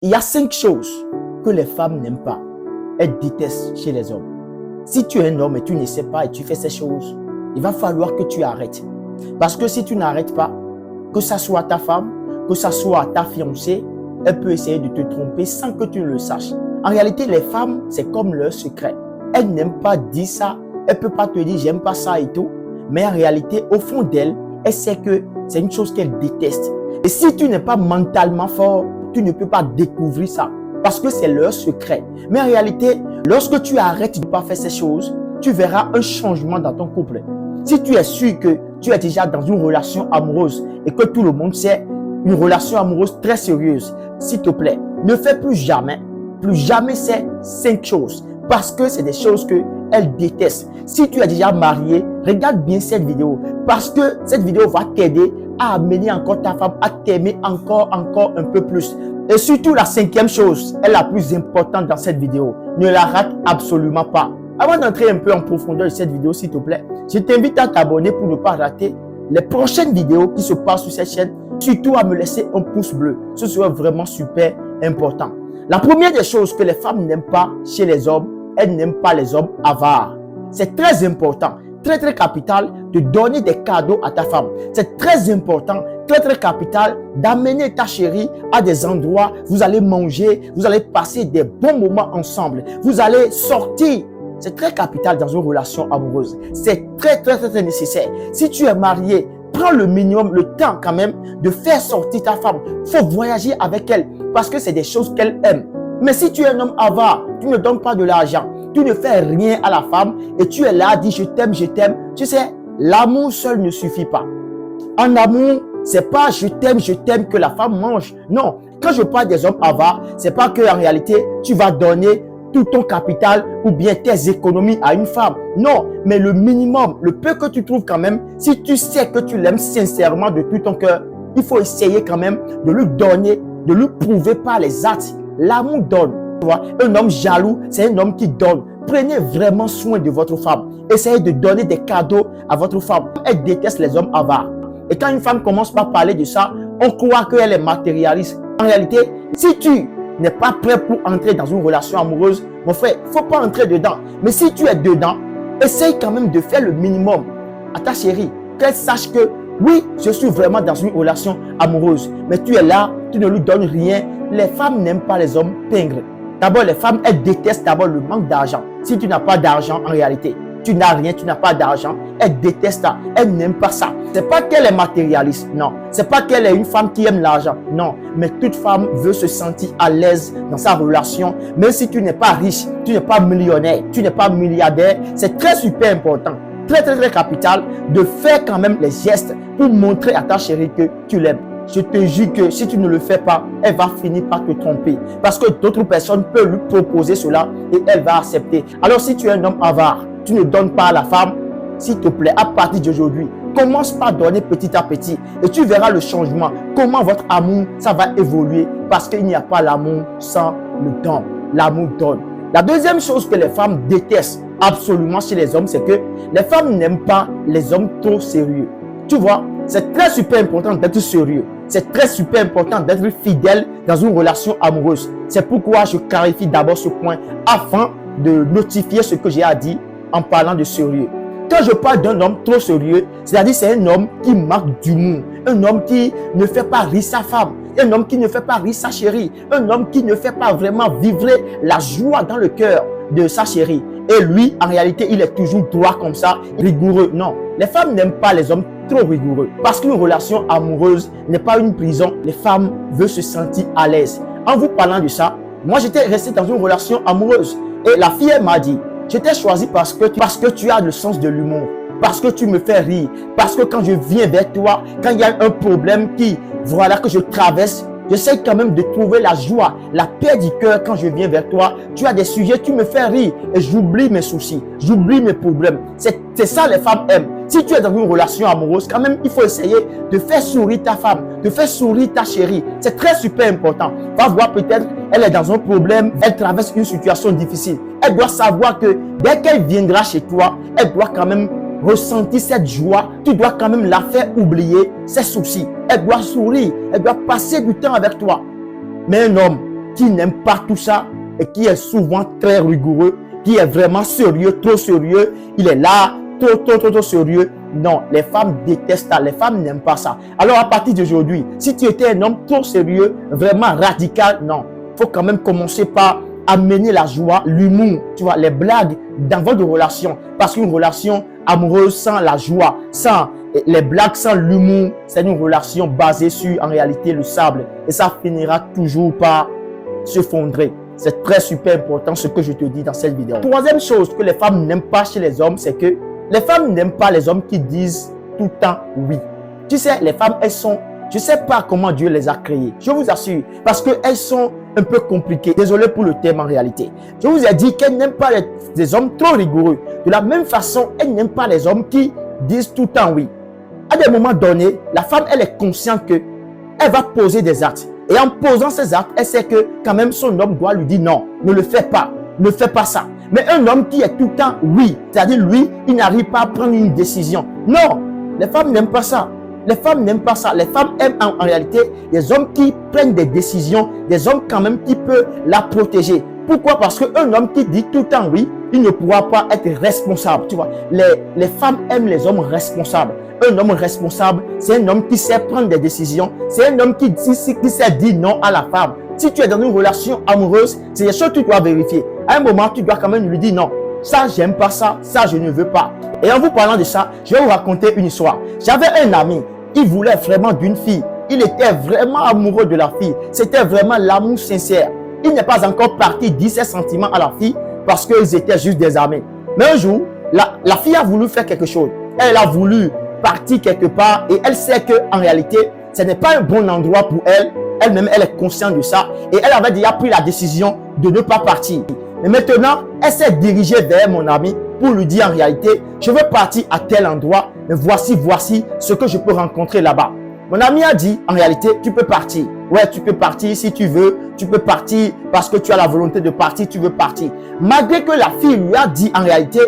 Il y a 5 choses que les femmes n'aiment pas. Elles détestent chez les hommes. Si tu es un homme et tu ne sais pas et tu fais ces choses, il va falloir que tu arrêtes. Parce que si tu n'arrêtes pas, que ça soit ta femme, que ça soit ta fiancée, elle peut essayer de te tromper sans que tu ne le saches. En réalité, les femmes, c'est comme leur secret. Elles n'aiment pas dire ça. Elles ne peuvent pas te dire j'aime pas ça et tout. Mais en réalité, au fond d'elles, elle sait que c'est une chose qu'elle déteste. Et si tu n'es pas mentalement fort, tu ne peux pas découvrir ça. Parce que c'est leur secret. Mais en réalité, lorsque tu arrêtes de ne pas faire ces choses, tu verras un changement dans ton couple. Si tu es sûr que tu es déjà dans une relation amoureuse et que tout le monde sait, une relation amoureuse très sérieuse, s'il te plaît, ne fais plus jamais ces 5 choses. Parce que c'est des choses qu'elle déteste. Si tu es déjà marié, regarde bien cette vidéo. Parce que cette vidéo va t'aider à amener encore ta femme à t'aimer encore un peu plus. Et surtout la 5e chose est la plus importante dans cette vidéo. Ne la rate absolument pas. Avant d'entrer un peu en profondeur de cette vidéo, s'il te plaît, je t'invite à t'abonner pour ne pas rater les prochaines vidéos qui se passent sur cette chaîne. Surtout à me laisser un pouce bleu. Ce serait vraiment super important. La première des choses que les femmes n'aiment pas chez les hommes, elles n'aiment pas les hommes avares. C'est très important, très capital de donner des cadeaux à ta femme. C'est très important, très capital d'amener ta chérie à des endroits où vous allez manger, vous allez passer des bons moments ensemble, vous allez sortir. C'est très capital dans une relation amoureuse. C'est très nécessaire. Si tu es marié, prends le minimum, le temps quand même de faire sortir ta femme. Il faut voyager avec elle parce que c'est des choses qu'elle aime. Mais si tu es un homme avare, tu ne donnes pas de l'argent, tu ne fais rien à la femme et tu es là, dis je t'aime. Tu sais, l'amour seul ne suffit pas. En amour, c'est pas je t'aime que la femme mange. Non, quand je parle des hommes avares, c'est pas que en réalité tu vas donner tout ton capital ou bien tes économies à une femme. Non, mais le minimum, le peu que tu trouves quand même, si tu sais que tu l'aimes sincèrement de tout ton cœur, il faut essayer quand même de lui donner, de lui prouver par les actes. L'amour donne. Tu vois, un homme jaloux, c'est un homme qui donne. Prenez vraiment soin de votre femme. Essayez de donner des cadeaux à votre femme. Elle déteste les hommes avares. Et quand une femme commence par parler de ça, on croit qu'elle est matérialiste. En réalité, si tu n'es pas prêt pour entrer dans une relation amoureuse, mon frère, il ne faut pas entrer dedans. Mais si tu es dedans, essaye quand même de faire le minimum à ta chérie. Qu'elle sache que oui, je suis vraiment dans une relation amoureuse. Mais tu es là, tu ne lui donnes rien. Les femmes n'aiment pas les hommes pingres. D'abord, les femmes, elles détestent d'abord le manque d'argent. Si tu n'as pas d'argent, en réalité, tu n'as rien, tu n'as pas d'argent, elles détestent ça. Elles n'aiment pas ça. C'est pas qu'elle est matérialiste, non. C'est pas qu'elle est une femme qui aime l'argent, non. Mais toute femme veut se sentir à l'aise dans sa relation. Même si tu n'es pas riche, tu n'es pas millionnaire, tu n'es pas milliardaire, c'est très super important, très capital de faire quand même les gestes pour montrer à ta chérie que tu l'aimes. Je te jure que si tu ne le fais pas, elle va finir par te tromper. Parce que d'autres personnes peuvent lui proposer cela et elle va accepter. Alors si tu es un homme avare, tu ne donnes pas à la femme, s'il te plaît, à partir d'aujourd'hui, commence par donner petit à petit et tu verras le changement. Comment votre amour, ça va évoluer parce qu'il n'y a pas l'amour sans le don. L'amour donne. La deuxième chose que les femmes détestent absolument chez les hommes, c'est que les femmes n'aiment pas les hommes trop sérieux. Tu vois, c'est très super important d'être sérieux. C'est très super important d'être fidèle dans une relation amoureuse. C'est pourquoi je clarifie d'abord ce point afin de notifier ce que j'ai à dire en parlant de sérieux. Quand je parle d'un homme trop sérieux, c'est-à-dire c'est un homme qui manque d'humour, un homme qui ne fait pas rire sa femme, un homme qui ne fait pas rire sa chérie, un homme qui ne fait pas vraiment vibrer la joie dans le cœur de sa chérie. Et lui, en réalité, il est toujours droit comme ça, rigoureux. Non, les femmes n'aiment pas les hommes trop rigoureux. Parce qu'une relation amoureuse n'est pas une prison. Les femmes veulent se sentir à l'aise. En vous parlant de ça, moi j'étais resté dans une relation amoureuse. Et la fille, elle m'a dit, je t'ai choisi parce que tu as le sens de l'humour. Parce que tu me fais rire. Parce que quand je viens vers toi, quand il y a un problème que je traverse, j'essaie quand même de trouver la joie, la paix du cœur quand je viens vers toi. Tu as des sujets, tu me fais rire et j'oublie mes soucis, j'oublie mes problèmes. C'est ça les femmes aiment. Si tu es dans une relation amoureuse, quand même, il faut essayer de faire sourire ta femme, de faire sourire ta chérie. C'est très super important. Va voir peut-être, elle est dans un problème, elle traverse une situation difficile. Elle doit savoir que dès qu'elle viendra chez toi, elle doit quand même ressentir cette joie. Tu dois quand même la faire oublier ses soucis. Elle doit sourire, elle doit passer du temps avec toi. Mais un homme qui n'aime pas tout ça et qui est souvent très rigoureux, qui est vraiment sérieux, trop sérieux, il est là, trop sérieux. Non, les femmes détestent ça, les femmes n'aiment pas ça. Alors à partir d'aujourd'hui, si tu étais un homme trop sérieux, vraiment radical, non, il faut quand même commencer par amener la joie, l'humour, tu vois, les blagues dans votre relation. Parce qu'une relation amoureuse sans la joie, sans les blagues, sans l'humour, c'est une relation basée sur, en réalité, le sable. Et ça finira toujours par se fondrer. C'est très super important ce que je te dis dans cette vidéo. Troisième chose que les femmes n'aiment pas chez les hommes, c'est que les femmes n'aiment pas les hommes qui disent tout le temps oui. Tu sais, les femmes, elles sont... Je ne sais pas comment Dieu les a créées. Je vous assure. Parce qu'elles sont un peu compliquées. Désolé pour le thème en réalité. Je vous ai dit qu'elles n'aiment pas les hommes trop rigoureux. De la même façon, elles n'aiment pas les hommes qui disent tout le temps oui. À des moments donnés, la femme, elle est consciente qu'elle va poser des actes. Et en posant ces actes, elle sait que quand même son homme doit lui dire non, ne le fais pas. Ne fais pas ça. Mais un homme qui est tout le temps oui, c'est-à-dire lui, il n'arrive pas à prendre une décision. Non, les femmes n'aiment pas ça. Les femmes n'aiment pas ça. Les femmes aiment en réalité les hommes qui prennent des décisions, des hommes quand même qui peuvent la protéger. Pourquoi? Parce qu'un homme qui dit tout le temps oui, il ne pourra pas être responsable. Tu vois, les femmes aiment les hommes responsables. Un homme responsable, c'est un homme qui sait prendre des décisions. C'est un homme qui sait dire non à la femme. Si tu es dans une relation amoureuse, c'est des choses que tu dois vérifier. À un moment, tu dois quand même lui dire non. Ça, j'aime pas ça. Ça, je ne veux pas. Et en vous parlant de ça, je vais vous raconter une histoire. J'avais un ami. Il voulait vraiment d'une fille. Il était vraiment amoureux de la fille. C'était vraiment l'amour sincère. Il n'est pas encore parti dire ses sentiments à la fille parce qu'ils étaient juste des amis. Mais un jour, la fille a voulu faire quelque chose. Elle a voulu partir quelque part et elle sait qu'en réalité, ce n'est pas un bon endroit pour elle. Elle-même, elle est consciente de ça. Et elle avait déjà pris la décision de ne pas partir. Mais maintenant, elle s'est dirigée vers mon ami pour lui dire en réalité, je veux partir à tel endroit, mais voici ce que je peux rencontrer là-bas. Mon ami a dit, en réalité, tu peux partir. Ouais, tu peux partir si tu veux. Tu peux partir parce que tu as la volonté de partir, tu veux partir. Malgré que la fille lui a dit en réalité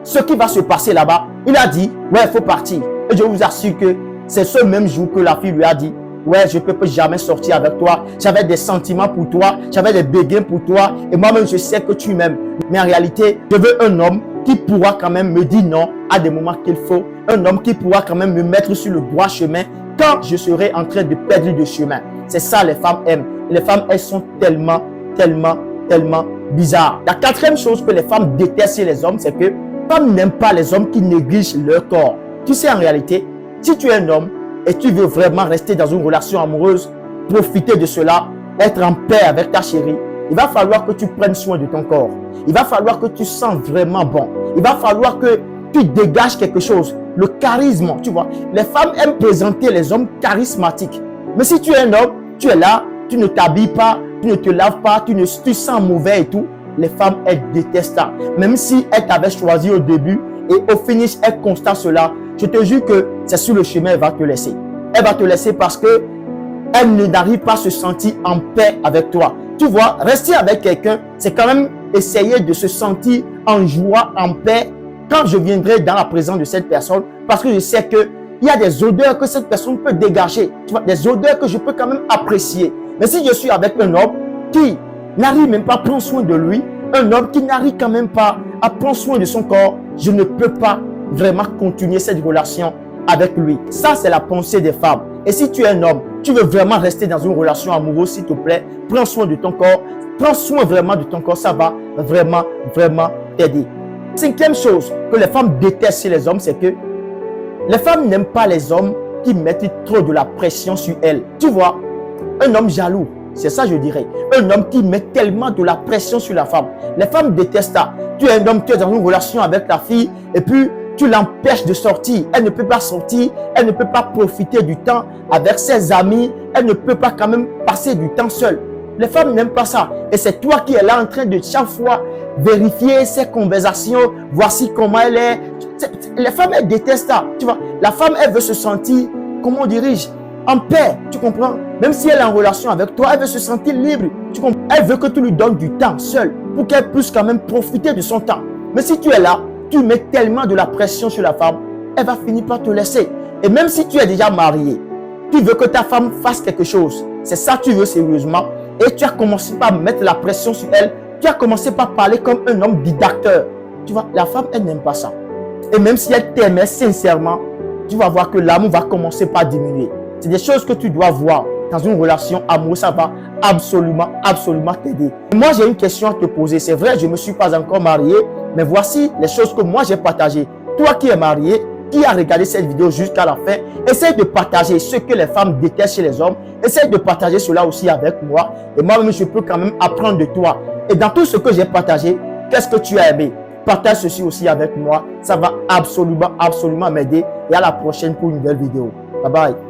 ce qui va se passer là-bas, il a dit, ouais, il faut partir. Et je vous assure que c'est ce même jour que la fille lui a dit, ouais, je ne peux jamais sortir avec toi. J'avais des sentiments pour toi. J'avais des béguins pour toi. Et moi-même, je sais que tu m'aimes. Mais en réalité, je veux un homme qui pourra quand même me dire non à des moments qu'il faut. Un homme qui pourra quand même me mettre sur le droit chemin quand je serai en train de perdre de chemin. C'est ça, les femmes aiment. Les femmes, elles sont tellement bizarres. La quatrième chose que les femmes détestent chez les hommes, c'est que les femmes n'aiment pas les hommes qui négligent leur corps. Tu sais, en réalité, si tu es un homme, et tu veux vraiment rester dans une relation amoureuse, profiter de cela, être en paix avec ta chérie, il va falloir que tu prennes soin de ton corps. Il va falloir que tu sens vraiment bon. Il va falloir que tu dégages quelque chose. Le charisme, tu vois. Les femmes aiment présenter les hommes charismatiques. Mais si tu es un homme, tu es là, tu ne t'habilles pas, tu ne te laves pas, tu sens mauvais et tout. Les femmes, elles détestent ça. Même si elles t'avaient choisi au début et au finish, elles constatent cela, je te jure que c'est sur le chemin, elle va te laisser. Elle va te laisser parce que elle n'arrive pas à se sentir en paix avec toi. Tu vois, rester avec quelqu'un, c'est quand même essayer de se sentir en joie, en paix quand je viendrai dans la présence de cette personne, parce que je sais qu'il y a des odeurs que cette personne peut dégager. Tu vois, des odeurs que je peux quand même apprécier. Mais si je suis avec un homme qui n'arrive même pas à prendre soin de lui, un homme qui n'arrive quand même pas à prendre soin de son corps, je ne peux pas vraiment continuer cette relation avec lui. Ça, c'est la pensée des femmes. Et si tu es un homme, tu veux vraiment rester dans une relation amoureuse, s'il te plaît, prends soin de ton corps, prends soin vraiment de ton corps, ça va vraiment t'aider. Cinquième chose que les femmes détestent chez les hommes, c'est que les femmes n'aiment pas les hommes qui mettent trop de la pression sur elles. Tu vois, un homme jaloux, c'est ça je dirais. Un homme qui met tellement de la pression sur la femme. Les femmes détestent ça. Tu es un homme, tu es dans une relation avec ta fille et puis tu l'empêches de sortir. Elle ne peut pas sortir, elle ne peut pas profiter du temps avec ses amis, elle ne peut pas quand même passer du temps seule. Les femmes n'aiment pas ça. Et c'est toi qui es là en train de chaque fois vérifier ses conversations, voici comment elle est. Les femmes, elles détestent ça. Tu vois, la femme, elle veut se sentir, comment on dirige, en paix. Tu comprends? Même si elle est en relation avec toi, elle veut se sentir libre. Tu comprends? Elle veut que tu lui donnes du temps seule pour qu'elle puisse quand même profiter de son temps. Mais si tu es là, tu mets tellement de la pression sur la femme, elle va finir par te laisser. Et même si tu es déjà marié, tu veux que ta femme fasse quelque chose, c'est ça que tu veux sérieusement, Et tu as commencé par mettre la pression sur elle. Tu as commencé par parler comme un homme didacteur. Tu vois, la femme, elle n'aime pas ça. Et même si elle t'aimait sincèrement, tu vas voir que l'amour va commencer par diminuer. C'est des choses que tu dois voir dans une relation amoureuse. Ça va absolument t'aider. Moi, j'ai une question à te poser. C'est vrai, je ne me suis pas encore marié, mais voici les choses que moi j'ai partagées. Toi qui es marié, qui a regardé cette vidéo jusqu'à la fin, essaye de partager ce que les femmes détestent chez les hommes. Essaye de partager cela aussi avec moi. Et moi-même, je peux quand même apprendre de toi. Et dans tout ce que j'ai partagé, qu'est-ce que tu as aimé? Partage ceci aussi avec moi. Ça va absolument m'aider. Et à la prochaine pour une nouvelle vidéo. Bye bye.